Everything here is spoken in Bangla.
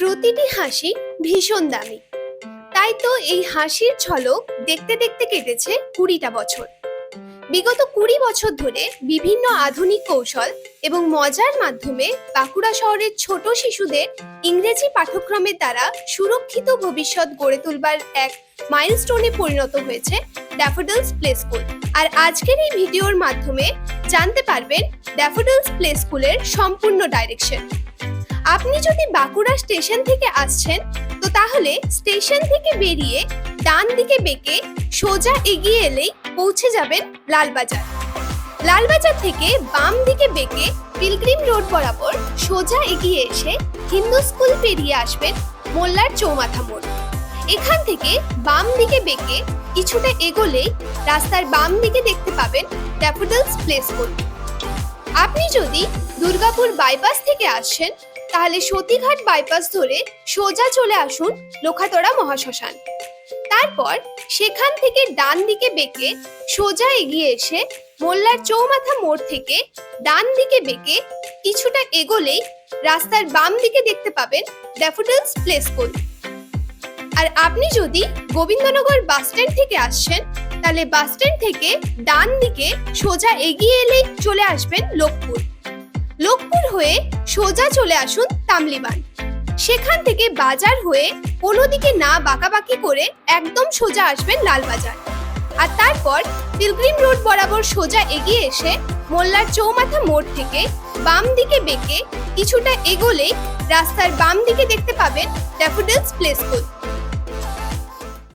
প্রতিটি হাসি ভীষণ দামি। তাই তো এই হাসির ঝলক দেখতে দেখতে কেটেছে 20টা বছর। বিগত 20 বছর ধরে বিভিন্ন আধুনিক কৌশল এবং মজার মাধ্যমে বাঁকুড়া শহরের ছোট শিশুদের ইংরেজি পাঠ্যক্রমের দ্বারা সুরক্ষিত ভবিষ্যৎ গড়ে তুলবার এক মাইলস্টোনে পরিণত হয়েছে ড্যাফোডিলস প্লে স্কুল। আর আজকের এই ভিডিওর মাধ্যমে জানতে পারবেন ড্যাফোডিলস প্লে স্কুলের সম্পূর্ণ ডাইরেকশন। আপনি যদি বাঁকুড়া স্টেশন থেকে আসছেন তো তাহলে স্টেশন থেকে বেরিয়ে ডান দিকে বেঁকে সোজা এগিয়ে এলেই পৌঁছে যাবেন লালবাজার। লালবাজার থেকে বাম দিকে বেঁকে পিলগ্রিম রোড বরাবর সোজা এগিয়ে এসে হিন্দু স্কুল পেরিয়ে আসবেন মোল্লার চৌমাথা মোড়। এখান থেকে বাম দিকে বেঁকে কিছুটা এগোলেই রাস্তার বাম দিকে দেখতে পাবেন ড্যাফোডিলস প্লে স্কুল। আপনি যদি দুর্গাপুর বাইপাস থেকে আসছেন তাহলে সতীঘাট বাইপাস ধরে সোজা চলে আসুন লোখাতড়া মহাশ্মশান। তারপর সেখান থেকে ডান দিকে বেঁকে সোজা এগিয়ে এসে মোল্লার চৌমাথা মোড় থেকে ডান দিকে বেঁকে কিছুটা এগোলেই রাস্তার বাম দিকে দেখতে পাবেন ড্যাফোডিলস প্লে স্কুল। আর আপনি যদি গোবিন্দনগর বাস স্ট্যান্ড থেকে আসছেন তাহলে বাস স্ট্যান্ড থেকে ডান দিকে সোজা এগিয়ে এলেই চলে আসবেন লোকপুর। লোকপুর হয়ে সোজা চলে আসুন তামলিবান। সেখান থেকে বাজার হয়ে কোনো দিকে না বাঁকাবাকি করে একদম সোজা আসবেন লালবাজার। আর তারপর পিলগ্রিম রোড বরাবর সোজা এগিয়ে এসে মোল্লার চৌমাথা মোড় থেকে বাম দিকে বেঁকে কিছুটা এগোলেই রাস্তার বাম দিকে দেখতে পাবেন ড্যাফোডিলস প্লে স্কুল।